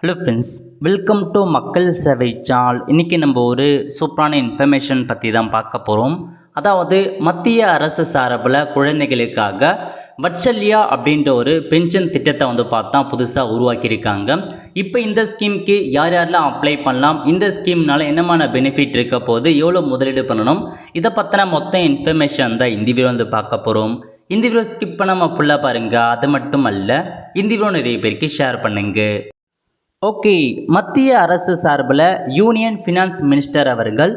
Hello friends, welcome to மக்கள் சேவை channel. இன்றைக்கி நம்ம ஒரு சூப்பரான இன்ஃபர்மேஷன் பற்றி தான் பார்க்க போகிறோம். அதாவது மத்திய அரசு சார்பில் குழந்தைகளுக்காக வத்சல்யா அப்படின்ற ஒரு பென்ஷன் திட்டத்தை பார்த்தா புதுசாக உருவாக்கியிருக்காங்க. இப்போ இந்த ஸ்கீமுக்கு யார் யாரெல்லாம் அப்ளை பண்ணலாம், இந்த ஸ்கீம்னால என்னமான பெனிஃபிட் இருக்க போது, எவ்வளோ முதலீடு பண்ணணும், இதை பற்றின மொத்த இன்ஃபர்மேஷன் தான் இந்த வீடியோ பார்க்க போகிறோம். இந்த வீடியோ ஸ்கிப் பண்ணாமல் ஃபுல்லாக பாருங்கள். அது மட்டும் அல்ல, இந்த வீடியோ நிறைய பேருக்கு ஷேர் பண்ணுங்கள். ஓகே, மத்திய அரசு சார்பில் யூனியன் ஃபினான்ஸ் மினிஸ்டர் அவர்கள்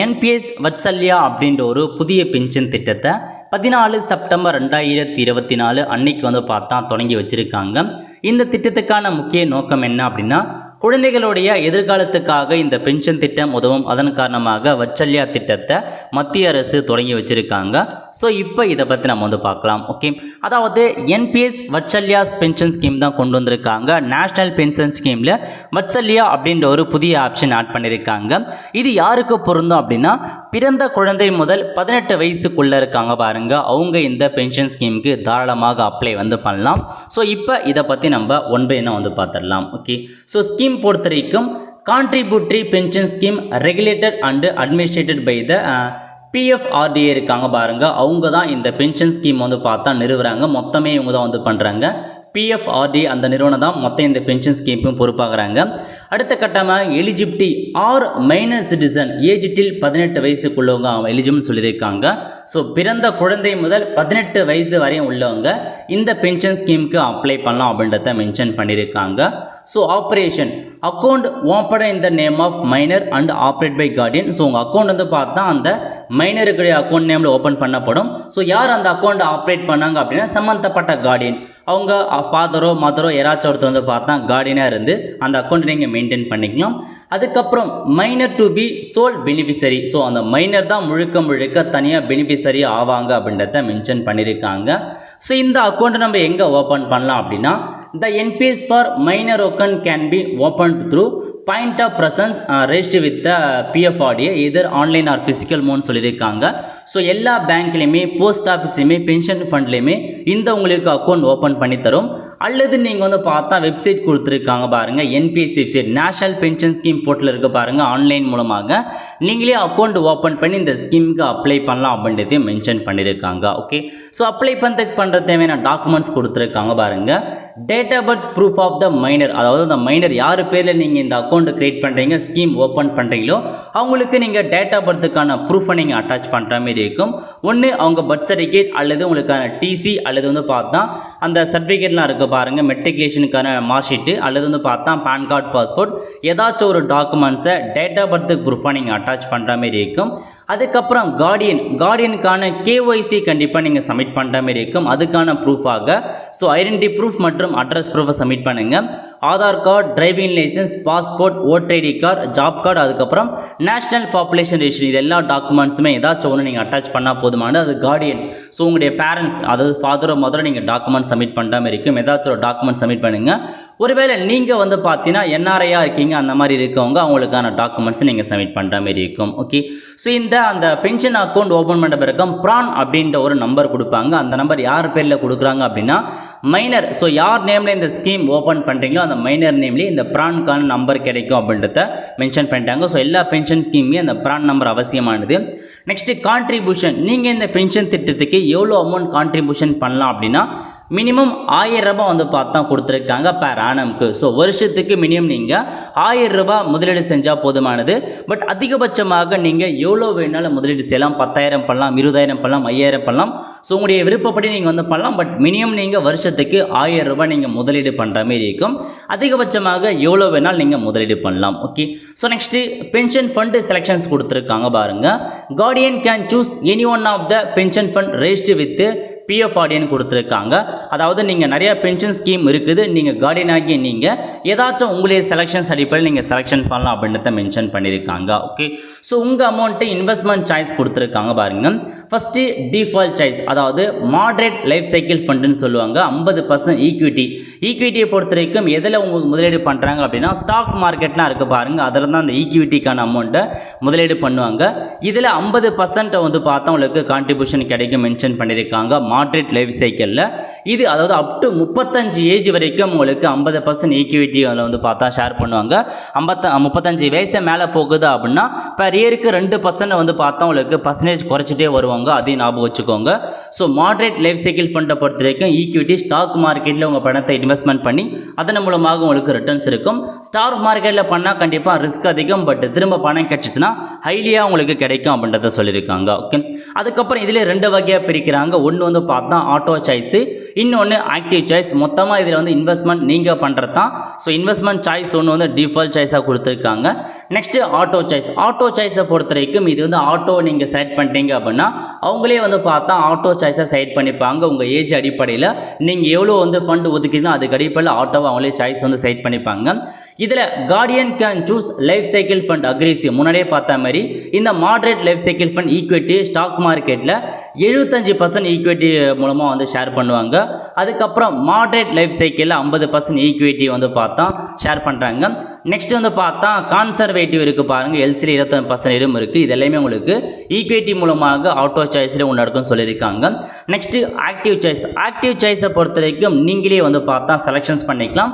என்பிஎஸ் வத்சல்யா அப்படின்ற ஒரு புதிய பென்ஷன் திட்டத்தை 14 செப்டம்பர் 2024 அன்னைக்கு பார்த்தா தொடங்கி வச்சுருக்காங்க. இந்த திட்டத்துக்கான முக்கிய நோக்கம் என்ன அப்படின்னா, குழந்தைகளுடைய எதிர்காலத்துக்காக இந்த பென்ஷன் திட்டம் உதவும். அதன் காரணமாக வத்சல்யா திட்டத்தை மத்திய அரசு தொடங்கி வச்சுருக்காங்க. ஸோ இப்போ இதை பற்றி நம்ம பார்க்கலாம். ஓகே, அதாவது என்பிஎஸ் வத்சல்யா பென்ஷன் ஸ்கீம் தான் கொண்டு வந்திருக்காங்க. நேஷ்னல் பென்ஷன் ஸ்கீமில் வத்சல்யா அப்படின்ற ஒரு புதிய ஆப்ஷன் ஆட் பண்ணியிருக்காங்க. இது யாருக்கு பொருந்தும் அப்படின்னா, பிறந்த குழந்தை முதல் 18 வயசுக்குள்ளே இருக்காங்க பாருங்க, அவங்க இந்த பென்ஷன் ஸ்கீமுக்கு தாராளமாக அப்ளை பண்ணலாம். ஸோ இப்போ இதை பற்றி நம்ம ஒன் பை ஒன்னாக பார்த்துடலாம். ஓகே, ஸோ ஸ்கீம் பொறுத்த வரைக்கும் contributory pension scheme regulated and administered by the PFRDA இருக்காங்க பாருங்க, அவங்க தான் இந்த பென்ஷன் ஸ்கீம் பார்த்தா நிறுவுறாங்க. மொத்தமே இவங்க தான் பண்ணுறாங்க. PFRDA அந்த நிறுவனம் தான் மொத்தம் இந்த பென்ஷன் ஸ்கீமுக்கும் பொறுப்பாகிறாங்க. அடுத்த கட்டமாக eligibility are minor citizen, age till 18 வயசுக்குள்ளவங்க அவங்க எலிஜிபிள்னு சொல்லியிருக்காங்க. ஸோ பிறந்த குழந்தை முதல் 18 வயது வரையும் உள்ளவங்க இந்த பென்ஷன் ஸ்கீமுக்கு அப்ளை பண்ணலாம் அப்படின்றத மென்ஷன் பண்ணியிருக்காங்க. So operation account open in the name of minor and operate by guardian. So உங்கள் அக்கௌண்ட் பார்த்தா அந்த மைனருக்குடைய அக்கௌண்ட் நேமில் ஓப்பன் பண்ணப்படும். ஸோ யார் அந்த அக்கௌண்ட் ஆப்ரேட் பண்ணாங்க அப்படின்னா, சம்மந்தப்பட்ட கார்டியன், அவங்க ஃபாதரோ மதரோ யாராச்சும் ஒருத்தர் பார்த்தா கார்டியனாக இருந்து அந்த அக்கௌண்ட்டை நீங்கள் மெயின்டைன் பண்ணிக்கலாம். அதுக்கப்புறம் minor to be sole beneficiary. So அந்த மைனர் தான் முழுக்க தனியாக பெனிஃபிஷரி ஆவாங்க அப்படின்றத மென்ஷன் பண்ணியிருக்காங்க. ஸோ இந்த அக்கௌண்ட்டை நம்ம எங்கே ஓப்பன் பண்ணலாம் அப்படின்னா, the NPS for minor account can be open through point of presence register with PFRDA either online or physical மோன்னு சொல்லியிருக்காங்க. ஸோ எல்லா பேங்க்லேயுமே, போஸ்ட் ஆஃபீஸ்லையுமே, பென்ஷன் ஃபண்ட்லேயுமே இந்த உங்களுக்கு அக்கௌண்ட் ஓப்பன் பண்ணி தரும். அல்லது நீங்கள் பார்த்தா வெப்சைட் கொடுத்துருக்காங்க பாருங்கள், NPS website, national pension scheme போர்ட்டில் இருக்க பாருங்கள், ஆன்லைன் மூலமாக நீங்களே அக்கௌண்ட் ஓப்பன் பண்ணி இந்த ஸ்கீமுக்கு அப்ளை பண்ணலாம் அப்படின்றதையும் மென்ஷன் பண்ணியிருக்காங்க. ஓகே, ஸோ அப்ளை பண்ணுற தேவையான டாக்குமெண்ட்ஸ் கொடுத்துருக்காங்க பாருங்கள். Date of birth proof of the minor, அதாவது அந்த மைனர் யார் பேரில் நீங்கள் இந்த அக்கௌண்ட் கிரியேட் பண்ணுறீங்க, ஸ்கீம் ஓப்பன் பண்ணுறீங்களோ அவங்களுக்கு நீங்கள் டேட் ஆஃப் பர்த்துக்கான ப்ரூஃபை நீங்கள் அட்டாச் பண்ணுற மாதிரி இருக்கும். ஒன்று அவங்க பர்த் சர்டிஃபிகேட் அல்லது உங்களுக்கான டிசி அல்லது பார்த்தா அந்த சர்டிஃபிகேட்லாம் இருக்க பாருங்கள், மெட்ரிகுலேஷனுக்கான மார்க் ஷீட்டு அல்லது பார்த்தா பேன் கார்டு, பாஸ்போர்ட், ஏதாச்சும் ஒரு டாக்குமெண்ட்ஸை டேட் ஆஃப் பர்த்துக்கு ப்ரூஃபாக நீங்கள் அட்டாச் பண்ணுற மாதிரி இருக்கும். அதுக்கப்புறம் கார்டியனுக்கான KYC கண்டிப்பாக நீங்கள் சப்மிட் பண்ணுற மாதிரி இருக்கும். அதுக்கான ப்ரூஃபாக ஸோ ஐடென்டிட்டி ப்ரூஃப் மற்றும் அட்ரஸ் ப்ரூஃபை சப்மிட் பண்ணுங்கள். Aadhaar card, driving licence, passport, voter ID card, job card, அதுக்கப்புறம் நேஷனல் பாப்புலேஷன் ரெஜிஸ்டர், இது எல்லா டாக்குமெண்ட்ஸுமே ஏதாச்சும் ஒன்று நீங்கள் அட்டாச் பண்ணால் போதுமானது. அது கார்டியன், ஸோ உங்களுடைய பேரண்ட்ஸ், அதாவது ஃபாதரோ மதரோ நீங்கள் டாக்குமெண்ட் சப்மிட் பண்ணுற மாதிரி இருக்கும். ஏதாச்சும் ஒரு டாக்குமெண்ட் சப்மிட் பண்ணுங்கள். ஒருவேளை நீங்கள் பார்த்தீங்கன்னா NRIயாக இருக்கீங்க, அந்த மாதிரி இருக்கவங்க அவங்களுக்கான டாக்குமெண்ட்ஸ் நீங்கள் சப்மிட் பண்ணுற மாதிரி இருக்கும். ஓகே, ஸோ அந்த பென்ஷன் அக்கௌண்ட் ஓப்பன் பண்ணுற பிறகு ப்ரான் அப்படின்ற ஒரு நம்பர் கொடுப்பாங்க. அந்த நம்பர் யார் பேரில் கொடுக்குறாங்க அப்படின்னா, மைனர், ஸோ யார் நேமில் இந்த ஸ்கீம் ஓப்பன் பண்ணுறீங்களோ அந்த மைனர் நேம்லேயே இந்த ப்ரான்கான நம்பர் கிடைக்கும் அப்படின்றத மென்ஷன் பண்ணிட்டாங்க. ஸோ எல்லா பென்ஷன் ஸ்கீம்லேயும் அந்த ப்ரான் நம்பர் அவசியமானது. நெக்ஸ்ட்டு கான்ட்ரிபியூஷன், நீங்கள் இந்த பென்ஷன் திட்டத்துக்கு எவ்வளோ அமௌண்ட் கான்ட்ரிபியூஷன் பண்ணலாம் அப்படின்னா, மினிமம் 1000 ரூபாய் பார்த்தா கொடுத்துருக்காங்க பேர் ஆனம்க்கு. ஸோ வருஷத்துக்கு மினிமம் நீங்கள் 1000 ரூபாய் முதலீடு செஞ்சால் போதுமானது. பட் அதிகபட்சமாக நீங்கள் எவ்வளோ வேணாலும் முதலீடு செய்யலாம். 10,000 பண்ணலாம், 20,000 பண்ணலாம், 5,000 பண்ணலாம். ஸோ உங்களுடைய விருப்பப்படி நீங்கள் பண்ணலாம். பட் மினிமம் நீங்கள் வருஷத்துக்கு 1000 ரூபாய் நீங்கள் முதலீடு பண்ணுற மாதிரி இருக்கும். அதிகபட்சமாக எவ்வளோ வேணாலும் நீங்கள் முதலீடு பண்ணலாம். Okay, so next pension fund selections கொடுத்துருக்காங்க பாருங்கள். Guardian can choose any one of the pension fund register with PFRDA கொடுத்துருக்காங்க. அதாவது நீங்கள் நிறையா பென்ஷன் ஸ்கீம் இருக்குது, நீங்கள் கார்டியன் ஆகி நீங்கள் ஏதாச்சும் உங்களுடைய செலெக்ஷன்ஸ் அடிப்படையில் நீங்கள் செலெக்ஷன் பண்ணலாம் அப்படின்றத மென்ஷன் பண்ணியிருக்காங்க. ஓகே, ஸோ உங்கள் அமௌண்ட்டு இன்வெஸ்ட்மெண்ட் சாய்ஸ் கொடுத்துருக்காங்க பாருங்கள். ஃபஸ்ட்டு டிஃபால்ட் சாய்ஸ், அதாவது மாட்ரேட் லைஃப் சைக்கிள் ஃபண்டுன்னு சொல்லுவாங்க. 50% ஈக்விட்டியை பொறுத்த வரைக்கும் எதில் உங்களுக்கு முதலீடு பண்ணுறாங்க அப்படின்னா, ஸ்டாக் மார்க்கெட்லாம் இருக்குது பாருங்கள், அதில் தான் அந்த ஈக்விட்டிக்கான அமௌண்ட்டை முதலீடு பண்ணுவாங்க. இதில் 50% பார்த்தா உங்களுக்கு கான்ட்ரிபியூஷன் கிடைக்கும் மென்ஷன் பண்ணியிருக்காங்க. மாட்ரேட் லைஃப் சைக்கிளில் இது, அதாவது அப் டு 35 ஏஜ் வரைக்கும் உங்களுக்கு 50% ஈக்விட்டி ஈக்விட்டி அதில் வந்து பார்த்தா ஷேர் பண்ணுவாங்க. 35 வயசு மேலே போகுது அப்படின்னா பெர் இயருக்கு 2% வந்து பார்த்தா உங்களுக்கு பர்சன்டேஜ் குறைச்சிட்டே வருவாங்க. அதையும் ஞாபகம் வச்சுக்கோங்க. ஸோ மாட்ரேட் லைஃப் சைக்கிள் ஃபண்டை பொறுத்த வரைக்கும் ஈக்விட்டி ஸ்டாக் மார்க்கெட்டில் உங்கள் பணத்தை இன்வெஸ்ட்மெண்ட் பண்ணி அதன் மூலமாக உங்களுக்கு ரிட்டர்ன்ஸ் இருக்கும். ஸ்டாக் மார்க்கெட்டில் பண்ணால் கண்டிப்பாக ரிஸ்க் அதிகம், பட் திரும்ப பணம் கிடைச்சிச்சுன்னா ஹைலியாக உங்களுக்கு கிடைக்கும் அப்படின்றத சொல்லியிருக்காங்க. ஓகே, அதுக்கப்புறம் இதில் 2 வகையாக பிரிக்கிறாங்க. ஒன்று வந்து பார்த்தா ஆட்டோ சாய்ஸு, இன்னொன்று ஆக்டிவ் சாய்ஸ். மொத்தமாக இதில் வந்து இன்வெஸ்ட்மெண்ட் நீங்கள் பண்ணுறது தான். ஸோ இன்வெஸ்ட்மெண்ட் சாய்ஸ் ஒன்று வந்து டிஃபால்ட் சாய்ஸாக கொடுத்துருக்காங்க. Next auto choice. ஆட்டோ சாய்ஸை பொறுத்த வரைக்கும் இது வந்து ஆட்டோ நீங்கள் செலக்ட் பண்ணிட்டீங்க அப்படின்னா அவங்களே வந்து பார்த்தா ஆட்டோ சாய்ஸை செலக்ட் பண்ணிப்பாங்க. உங்கள் ஏஜ் அடிப்படையில் நீங்கள் எவ்வளோ வந்து ஃபண்ட் ஒதுக்கிறீங்களோ அதுக்கு அடிப்படையில் ஆட்டோவை அவங்களே சாய்ஸ் வந்து செலக்ட் பண்ணிப்பாங்க. இதில் guardian can choose life cycle fund aggressive. முன்னாடியே பார்த்த மாதிரி இந்த moderate life cycle fund equity stock மார்க்கெட்டில் 75% ஈக்விட்டி மூலமாக வந்து ஷேர் பண்ணுவாங்க. அதுக்கப்புறம் மாட்ரேட் லைஃப் சைக்கிளில் 50% ஈக்விட்டி வந்து பார்த்தா ஷேர் பண்ணுறாங்க. நெக்ஸ்ட் வந்து பார்த்தா கான்சர்வேட்டிவ் இருக்குது பாருங்கள், எல்சியில் 25% இருக்குது. இது எல்லாமே உங்களுக்கு ஈக்விட்டி மூலமாக ஆட்டோ சாய்ஸில் ஒன்று இருக்குன்னு சொல்லியிருக்காங்க. Next active choice. ஆக்டிவ் சாய்ஸை பொறுத்த வரைக்கும் நீங்களே வந்து பார்த்தா செலெக்ஷன்ஸ் பண்ணிக்கலாம்.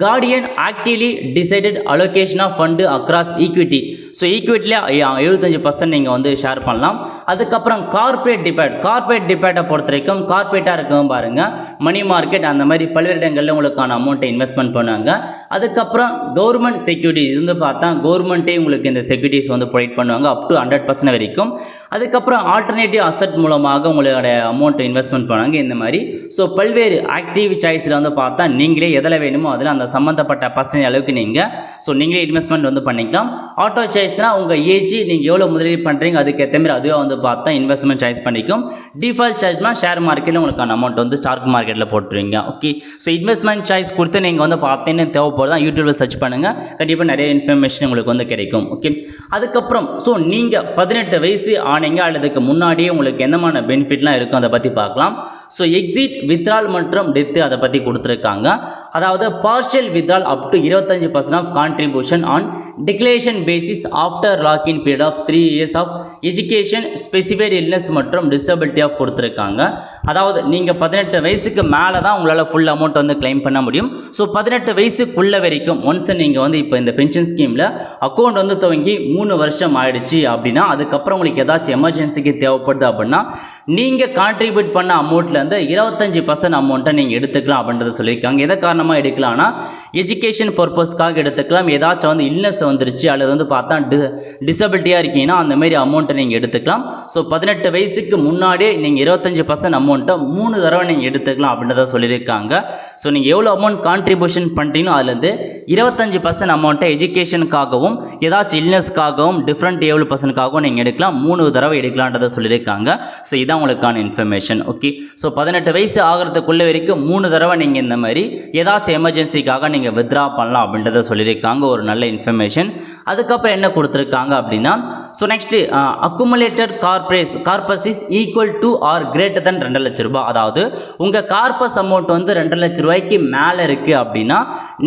Guardian actively decided allocation of fund across equity. So ஈக்விட்டியில் 75% நீங்கள் வந்து ஷேர் பண்ணலாம். அதுக்கப்புறம் கார்பரேட் டிபேட்டை பொறுத்த வரைக்கும் கார்பரேட்டாக இருக்கும் பாருங்கள், மணி மார்க்கெட் அந்த மாதிரி பல்வேறு இடங்களில் உங்களுக்கான அமௌண்ட்டை இன்வெஸ்ட்மெண்ட் பண்ணுவாங்க. அதுக்கப்புறம் கவர்மெண்ட் செக்யூரிட்டிஸ் வந்து பார்த்தா கவர்மெண்ட்டே உங்களுக்கு இந்த செக்யூரிட்டிஸ் வந்து ப்ரொவைட் பண்ணுவாங்க அப் டு 100% வரைக்கும். அதுக்கப்புறம் ஆல்டர்னேட்டிவ் அசட் மூலமாக உங்களோட அமௌண்ட்டை இன்வெஸ்ட்மெண்ட் பண்ணுவாங்க இந்த மாதிரி. ஸோ பல்வேறு ஆக்டிவ் சாய்ஸில் வந்து பார்த்தா நீங்களே எதில் வேணுமோ அதில் அந்த சம்மந்தப்பட்ட பர்சன்டேஜ் அளவுக்கு நீங்களே இன்வெஸ்ட்மெண்ட் வந்து பண்ணிக்கலாம். ஆட்டோ சாய்ஸ்னால் உங்கள் ஏஜ் நீங்கள் எவ்வளோ முதலீடு பண்ணுறீங்க அதுக்கேற்ற மாதிரி அதுவே வந்து பார்த்தா இன்வெஸ்ட்மெண்ட் சாய்ஸ் பண்ணிக்கும். டிஃபால்ட் சாய்ஸ்னால் ஷேர் மார்க்கெட்டில் உங்களுக்கான அமௌண்ட் வந்து ஸ்டாக் மார்க்கெட்டில் போட்டுருவீங்க. ஓகே, ஸோ இன்வெஸ்ட்மெண்ட் சாய்ஸ் கொடுத்து நீங்கள் வந்து பார்த்தீங்கன்னு தேவைப்படுது தான் யூடியூப்பில் சர்ச் பண்ணுங்கள், கண்டிப்பாக நிறைய இன்ஃபர்மேஷன் உங்களுக்கு வந்து கிடைக்கும். ஓகே, அதுக்கப்புறம் ஸோ நீங்கள் 18 வயசு ஆனீங்க அல்லதுக்கு முன்னாடியே உங்களுக்கு எந்த மாதிரி பெனிஃபிட்லாம் இருக்கும் அதை பற்றி பார்க்கலாம். ஸோ எக்ஸிட், வித்ரால் மற்றும் டெத்து அதை பற்றி கொடுத்துருக்காங்க. அதாவது partial withdrawal up to 25% of contribution on declaration basis after lock in period of 3 years of education, specified illness மற்றும் டிசபிலிட்டி ஆஃப் கொடுத்துருக்காங்க. அதாவது நீங்கள் 18 வயசுக்கு மேலே தான் உங்களால் ஃபுல் அமௌண்ட் வந்து கிளைம் பண்ண முடியும். ஸோ 18 வயசுக்குள்ள வரைக்கும் ஒன்ஸ் நீங்கள் வந்து இப்போ இந்த பென்ஷன் ஸ்கீமில் அக்கௌண்ட் வந்து துவங்கி 3 வருஷம் ஆயிடுச்சு அப்படின்னா அதுக்கப்புறம் உங்களுக்கு ஏதாச்சும் எமர்ஜென்சிக்கு தேவைப்படுது அப்படின்னா நீங்கள் கான்ட்ரிபியூட் பண்ண அமௌண்ட்லேருந்து 25% அமௌண்ட்டை நீங்கள் எடுத்துக்கலாம் அப்படின்றத சொல்லியிருக்காங்க. எதை காரணமாக எடுக்கலாம்னா எஜுகேஷன் பர்பஸ்க்காக எடுத்துக்கலாம். ஏதாச்சும் வந்து இல்னஸ் வந்துருச்சு அல்லது வந்து பார்த்தா டிசபிலிட்டியாக இருக்கீங்கன்னா அந்த மாதிரி அமௌண்ட்டை நீங்கள் எடுத்துக்கலாம். ஸோ 18 வயசுக்கு முன்னாடியே நீங்கள் 25% அமௌண்ட்டை 3 தடவை நீங்கள் எடுத்துக்கலாம் அப்படின்றத சொல்லியிருக்காங்க. ஸோ நீங்கள் எவ்வளோ அமௌண்ட் கான்ட்ரிபியூஷன் பண்ணுறீங்களோ அதுலேருந்து 25% அமௌண்ட்டை எஜுகேஷனுக்காகவும் ஏதாச்சும் இல்னஸ்க்காகவும் டிஃப்ரெண்ட் 7%க்காகவும் நீங்கள் எடுக்கலாம். 3 தடவை எடுக்கலான்றதை சொல்லியிருக்காங்க. ஸோ இதான் உங்களுக்கான இன்ஃபர்மேஷன். ஓகே, ஸோ 18 வயசு ஆகிறதுக்குள்ள வரைக்கும் 3 தடவை நீங்கள் இந்த மாதிரி ஏதாச்சும் எமர்ஜென்சிக்காக நீங்கள் வித்ரா பண்ணலாம் அப்படின்றத சொல்லியிருக்காங்க. ஒரு நல்ல இன்ஃபர்மேஷன். அதுக்கப்புறம் என்ன கொடுத்துருக்காங்க அப்படின்னா so next accumulated corpus is equal to or greater than 2 லட்ச ரூபாய். அதாவது உங்கள் கார்பஸ் அமௌண்ட் வந்து 2 லட்ச ரூபாய்க்கு மேலே இருக்குது அப்படின்னா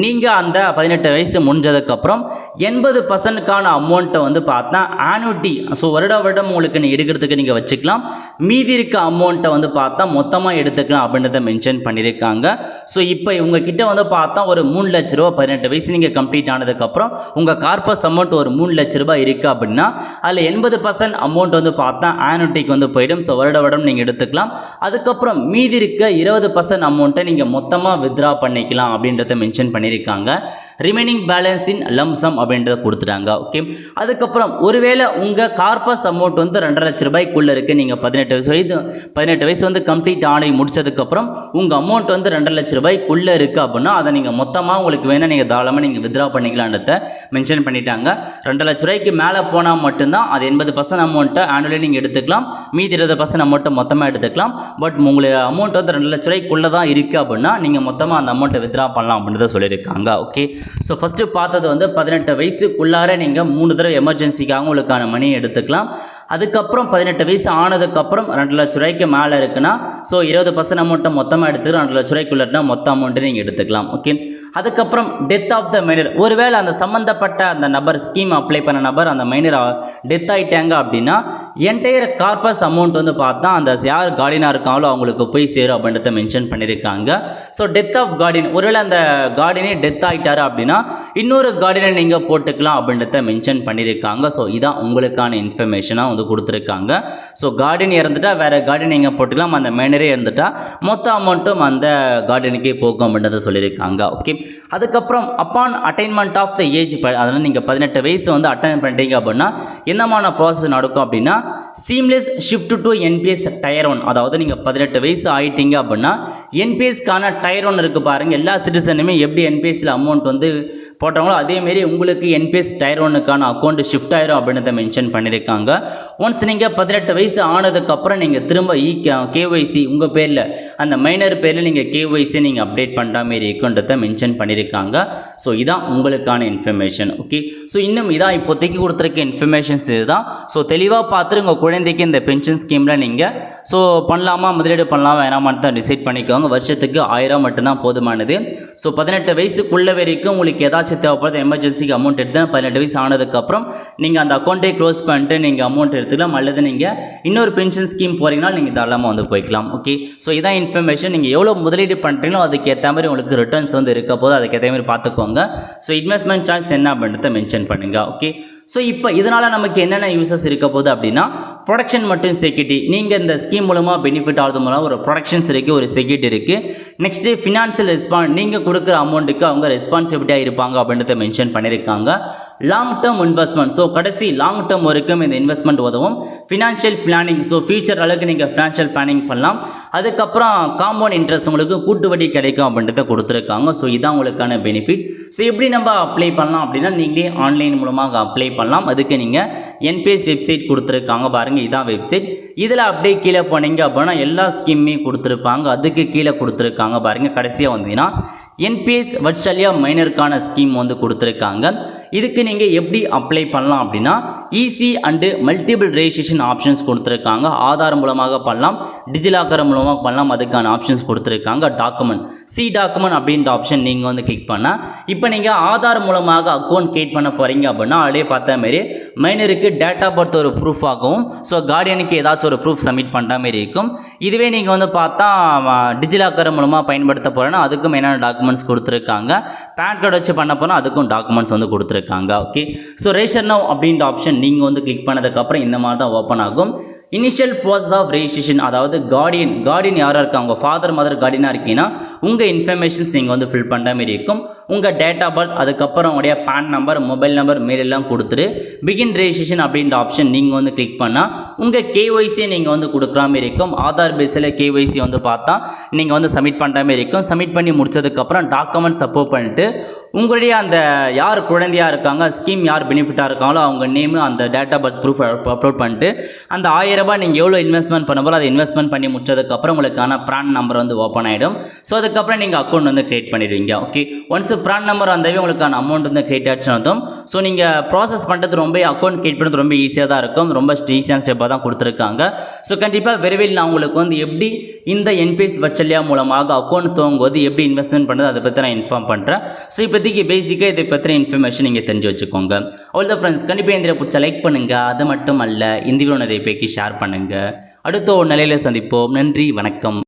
நீங்கள் அந்த 18 வயசு முடிஞ்சதுக்கப்புறம் 80%க்கான அமௌண்ட்டை வந்து பார்த்தா ஆனுட்டி, ஸோ வருடம் உங்களுக்கு நீங்கள் எடுக்கிறதுக்கு நீங்கள் வச்சுக்கலாம். மீதி இருக்க அமௌண்ட்டை வந்து பார்த்தா மொத்தமாக எடுத்துக்கலாம் அப்படின்றத மென்ஷன் பண்ணியிருக்காங்க. ஸோ இப்போ உங்ககிட்ட வந்து பார்த்தா ஒரு 3 லட்ச ரூபா 18 வயசு நீங்கள் கம்ப்ளீட் ஆனதுக்கப்புறம் உங்கள் கார்பஸ் அமௌண்ட் ஒரு 3 லட்ச ரூபாய் இருக்குது அப்படின்னா அதில் 80% அமௌண்ட் வந்து பார்த்தா ஆனுட்டிக்கு வந்து போயிடும். ஸோ வருடம் நீங்கள் எடுத்துக்கலாம். அதுக்கப்புறம் மீதி இருக்க 20% அமௌண்ட்டை நீங்கள் மொத்தமாக வித்ரா பண்ணிக்கலாம் அப்படின்றத மென்ஷன் பண்ணியிருக்காங்க. ரிமைனிங் பேலன்ஸ் இன் லம்சம் அப்படின்றத கொடுத்துட்டாங்க. ஓகே, அதுக்கப்புறம் ஒருவேளை உங்கள் கார்பஸ் அமௌண்ட் வந்து 2.5 லட்ச ரூபாய்க்குள்ளே இருக்குது, நீங்கள் 18 வயசு வந்து கம்ப்ளீட் ஆணை முடிச்சதுக்கப்புறம் உங்கள் அமௌண்ட் வந்து 2.5 லட்ச ரூபாய்க்குள்ளே இருக்குது அப்படின்னா அதை நீங்கள் மொத்தமாக உங்களுக்கு வேணால் நீங்கள் தாராளமாக நீங்கள் வித்ரா பண்ணிக்கலான்றத மென்ஷன் பண்ணிட்டாங்க. 2 லட்ச ரூபாய்க்கு மேலே போனால் மட்டும்தான் அது 80% அமௌண்ட்டை ஆனுவலி நீங்கள் எடுத்துக்கலாம். மீதி 20% அமௌண்ட்டை மொத்தமாக எடுத்துக்கலாம். பட் உங்களுடைய அமௌண்ட் வந்து 2 லட்ச ரூபாய்க்குள்ளே தான் இருக்குது அப்படின்னா நீங்கள் மொத்தமாக அந்த அமௌண்ட்டை வித்ரா பண்ணலாம் அப்படின்றத சொல்லியிருக்காங்க. ஓகே, ஸோ ஃபஸ்ட்டு பார்த்தது வந்து 18 வயசுக்குள்ளார நீங்கள் 3 தடவை எமர்ஜென்சிக்காக உங்களுக்கான மணியை எடுத்துக்கலாம். அதுக்கப்புறம் 18 வயசு ஆனதுக்கப்புறம் 2 லட்ச ரூபாய்க்கு மேலே இருக்குன்னா ஸோ 20% அமௌண்ட்டை மொத்தமாக எடுத்துக்கிட்டு 2 லட்ச ரூபாய்க்குள்ளா மொத்த அமௌண்ட்டு நீங்கள் எடுத்துக்கலாம். ஓகே, அதுக்கப்புறம் டெத் ஆஃப் த மைனர், ஒருவேளை அந்த சம்மந்தப்பட்ட அந்த நபர் ஸ்கீம் அப்ளை பண்ண நபர் அந்த மைனர் டெத் ஆகிட்டாங்க அப்படின்னா என்டையர் கார்பஸ் அமௌண்ட் வந்து பார்த்தா அந்த யார் கார்டியனாக இருக்காங்களோ அவங்களுக்கு போய் சேரும் அப்படின்றத மென்ஷன் பண்ணியிருக்காங்க. ஸோ டெத் ஆஃப் கார்டியன், ஒருவேளை அந்த கார்டியனே டெத் ஆகிட்டாரு அப்படின்னா இன்னொரு கார்டியனை நீங்கள் போட்டுக்கலாம் அப்படின்றத மென்ஷன் பண்ணியிருக்காங்க. ஸோ இதான் உங்களுக்கான இன்ஃபர்மேஷனாக வந்து கொடுத்துருக்காங்க. ஸோ கார்டியன் இறந்துட்டா வேறு கார்டியன் நீங்கள் போட்டுக்கலாம், அந்த மைனரே இறந்துட்டா மொத்த அமௌண்ட்டும் அந்த கார்டியனுக்கே போகும் அப்படின்றத சொல்லியிருக்காங்க. ஓகே, அதுக்கப்புறம் upon attainment of the age, அதனால் நீங்கள் 18 வயசு வந்து அட்டைன் பண்ணிட்டீங்க அப்படின்னா என்னமான ப்ராசஸ் நடக்கும் அப்படின்னா seamless shift to NPS tier 1, அதாவது நீங்கள் 18 வயசு ஆகிட்டீங்க அப்படின்னா என்பிஎஸ்க்கான டயர் 1 இருக்குது பாருங்கள், எல்லா சிட்டிசனுமே எப்படி என்பிஎஸ்சில் அமௌண்ட் வந்து போட்டாங்களோ அதேமாரி உங்களுக்கு என்பிஎஸ் டயர் 1க்கான அக்கௌண்ட் ஷிஃப்ட் ஆயிரும் அப்படின்றத மென்ஷன் பண்ணியிருக்காங்க. ஒன்ஸ் நீங்கள் 18 வயசு ஆனதுக்கப்புறம் நீங்கள் திரும்ப கேஒய்சி உங்கள் பேரில் அந்த மைனர் பேரில் நீங்கள் கேஒய்சி நீங்கள் அப்டேட் பண்ணுற மாரி இருக்குன்றதை மென்ஷன் பண்ணியிருக்காங்க. ஸோ இதான் உங்களுக்கான இன்ஃபர்மேஷன். ஓகே, ஸோ இன்னும் இதான் இப்போதைக்கு கொடுத்துருக்க இன்ஃபர்மேஷன்ஸ் இதுதான். ஸோ தெளிவாக பார்த்துட்டு உங்கள் குழந்தைக்கு இந்த பென்ஷன் ஸ்கீமில் நீங்கள் ஸோ பண்ணலாமா முதலீடு பண்ணலாமா வேணாமான்னு தான் டிசைட் பண்ணிக்கோங்க. வருஷத்துக்கு 1000 மட்டும்தான் போதுமானது. ஸோ 18 வயசுக்குள்ள வரைக்கும் உங்களுக்கு ஏதாச்சும் தேவைப்படுது எமர்ஜென்சிக்கு அமௌண்ட் எடுத்து 18 வயசு ஆனதுக்கப்புறம் நீங்கள் அந்த அக்கௌண்ட்டை க்ளோஸ் பண்ணிட்டு நீங்கள் அமௌண்ட் எடுத்துக்கலாம், அல்லது நீங்கள் இன்னொரு பென்ஷன் ஸ்கீம் போகிறீங்கன்னா நீங்கள் தாராளமாக வந்து போய்க்கலாம். ஓகே, ஸோ இதான் இன்ஃபர்மேஷன். நீங்கள் எவ்வளோ முதலீடு பண்ணுறீங்களோ அதுக்கு ஏற்ற மாதிரி உங்களுக்கு ரிட்டர்ன்ஸ் வந்து இருக்க போது அதுக்கு ஏற்ற மாதிரி பார்த்துக்கோங்க. ஸோ இன்வெஸ்ட்மெண்ட் சார்ஜ் என்ன அப்படின்றத மென்ஷன் பண்ணுங்கள். ஓகே, ஸோ இப்போ இதனால் நமக்கு என்னென்ன யூசஸ் இருக்க போகுது அப்படின்னா ப்ரொடக்ஷன் மற்றும் செக்யூரிட்டி, நீங்கள் இந்த ஸ்கீம் மூலமாக பெனிஃபிட் ஆகிறது மூலம் ஒரு ப்ரொடக்ஷன்ஸ் இருக்குது, ஒரு செக்யூரிட்டி இருக்குது. நெக்ஸ்ட்டு ஃபினான்ஷியல் நீங்கள் கொடுக்குற அமௌண்ட்டுக்கு அவங்க ரெஸ்பான்சிபிலிட்டியாக இருப்பாங்க அப்படின்றத மென்ஷன் பண்ணியிருக்காங்க. லாங் டேர்ம் இன்வெஸ்ட்மெண்ட், ஸோ கடைசி லாங் டேர்ம் வரைக்கும் இந்த இன்வெஸ்ட்மெண்ட் உதவும். ஃபினான்ஷியல் பிளானிங், ஸோ ஃபியூச்சர் அளவுக்கு நீங்கள் ஃபினான்ஷியல் பிளானிங் பண்ணலாம். அதுக்கப்புறம் காம்பவுண்ட் இன்ட்ரெஸ்ட் உங்களுக்கு கூட்டு வட்டி கிடைக்கும் அப்படின்றத கொடுத்துருக்காங்க. ஸோ இதான் உங்களுக்கான பெனிஃபிட். ஸோ எப்படி நம்ம அப்ளை பண்ணலாம் அப்படின்னா நீங்களே ஆன்லைன் மூலமாக அப்ளை பண்ணலாம். அதுக்கு நீங்கள் என்பிஎஸ் வெப்சைட் கொடுத்துருக்காங்க பாருங்கள், இதான் வெப்சைட். இதில் அப்படியே கீழே போனீங்க அப்படின்னா எல்லா ஸ்கீமே கொடுத்துருப்பாங்க, அதுக்கு கீழே கொடுத்துருக்காங்க பாருங்கள். கடைசியாக வந்தீங்கன்னா என்பிஎஸ் வட்சல்யா மைனருக்கான ஸ்கீம் வந்து கொடுத்துருக்காங்க. இதுக்கு நீங்கள் எப்படி அப்ளை பண்ணலாம் அப்படின்னா easy and multiple registration options கொடுத்துருக்காங்க. ஆதார் மூலமாக பண்ணலாம், டிஜிலாக்கர் மூலமாக பண்ணலாம், அதுக்கான ஆப்ஷன்ஸ் கொடுத்துருக்காங்க. டாக்குமெண்ட் டாக்குமெண்ட் அப்படின்ற ஆப்ஷன் நீங்கள் வந்து கிளிக் பண்ணால் இப்போ நீங்கள் ஆதார் மூலமாக அக்கௌண்ட் கிரியேட் பண்ண போகிறீங்க அப்படின்னா அப்படியே பார்த்த மாரி மைனருக்கு டேட் ஆஃப் பர்த் ஒரு ப்ரூஃப் ஆகும். ஸோ கார்டியனுக்கு ஏதாச்சும் ஒரு ப்ரூஃப் சப்மிட் பண்ணுற மாதிரி இருக்கும். இதுவே நீங்கள் வந்து பார்த்தா டிஜிலாக்கர் மூலமாக பயன்படுத்த போகிறேன்னா அதுக்கும் என்னென்ன டாக்குமெண்ட்ஸ் கொடுத்துருக்காங்க. பேன் கார்டு வச்சு பண்ண போனால் அதுக்கும் டாக்குமெண்ட்ஸ் வந்து கொடுத்துருக்காங்க. ஓகே, ஸோ ரெஜிஸ்டர் நவ் அப்படின்ற ஆப்ஷன் நீங்கள் வந்து கிளிக் பண்ணதுக்கப்புறம் இந்த மாதிரி தான் ஓப்பன் ஆகும். இனிஷியல் ப்ராசஸ் ஆஃப் ரெஜிஸ்ட்ரேஷன், அதாவது கார்டியன் யாராக இருக்காங்க, உங்கள் ஃபாதர் மதர் கார்டியனாக இருக்கீங்கன்னா உங்கள் இன்ஃபர்மேஷன்ஸ் நீங்கள் வந்து ஃபில் பண்ணுற மாதிரி இருக்கும். உங்கள் டேட் ஆஃப் பர்த், அதுக்கப்புறம் உங்களுடைய PAN number, mobile number, mail எல்லாம் கொடுத்துட்டு பிகின் ரெஜிஸ்ட்ரேஷன் அப்படின்ற ஆப்ஷன் நீங்கள் வந்து கிளிக் பண்ணால் உங்கள் கேஒய்சியை நீங்கள் வந்து கொடுக்குற மாதிரி இருக்கும். ஆதார் பேஸில் கேஒய்சி வந்து பார்த்தா நீங்கள் வந்து சப்மிட் பண்ணுற மாதிரி இருக்கும். சப்மிட் பண்ணி முடிச்சதுக்கப்புறம் டாக்குமெண்ட்ஸ் அப்லோட் பண்ணிட்டு உங்களுடைய அந்த யார் குழந்தையாக இருக்காங்க, ஸ்கீம் யார் பெனிஃபிட்டாக இருக்காங்களோ அவங்க நேமு, அந்த date of birth proof upload பண்ணிட்டு அந்த 1000 ரூபாய் நீங்கள் எவ்வளோ இன்வெஸ்ட்மெண்ட் பண்ண போகிறோம் அதை இன்வெஸ்ட்மெண்ட் பண்ணி முடிச்சதுக்கப்புறம் உங்களுக்கான ப்ரான் நம்பர் வந்து ஓப்பன் ஆகிடும். ஸோ அதுக்கப்புறம் நீங்கள் அக்கௌண்ட் வந்து கிரியேட் பண்ணிடுவீங்க. ஓகே, ஒன்ஸ் ப்ரான் நம்பர் வந்தாவே உங்களுக்கான அமௌண்ட் வந்து கிரியேட் ஆச்சுன்னு அர்த்தம். ஸோ நீங்கள் ப்ராசஸ் பண்ணுறது ரொம்ப அக்கௌண்ட் கிரியேட் பண்ணுறது ரொம்ப ஈஸியாக தான் இருக்கும், ரொம்ப ஈஸியான ஸ்டெப்பாக தான் கொடுத்துருக்காங்க. ஸோ கண்டிப்பாக விரைவில் நான் உங்களுக்கு வந்து எப்படி இந்த என்பிஎஸ் வட்சல்யா மூலமாக அக்கௌண்ட் துவங்குவது, எப்படி இன்வெஸ்ட்மெண்ட் பண்ணுறது அதை பற்றி நான் இன்ஃபார்ம் பண்ணுறேன். ஸோ இப்போதைக்கு பேசிக்காக இதை பற்றின இன்ஃபர்மேஷன் நீங்கள் தெரிஞ்சு வச்சுக்கோங்க. அவ்வளோ தான் ஃப்ரெண்ட்ஸ், கண்டிப்பாக இந்த பிடிச்ச லைக் பண்ணுங்கள். அது மட்டும் அல்ல இந்த வீடியோ நிறைய பேருக்கு ஷேர் பண்ணுங்கள். அடுத்த ஒரு நிலையில் சந்திப்போம். நன்றி, வணக்கம்.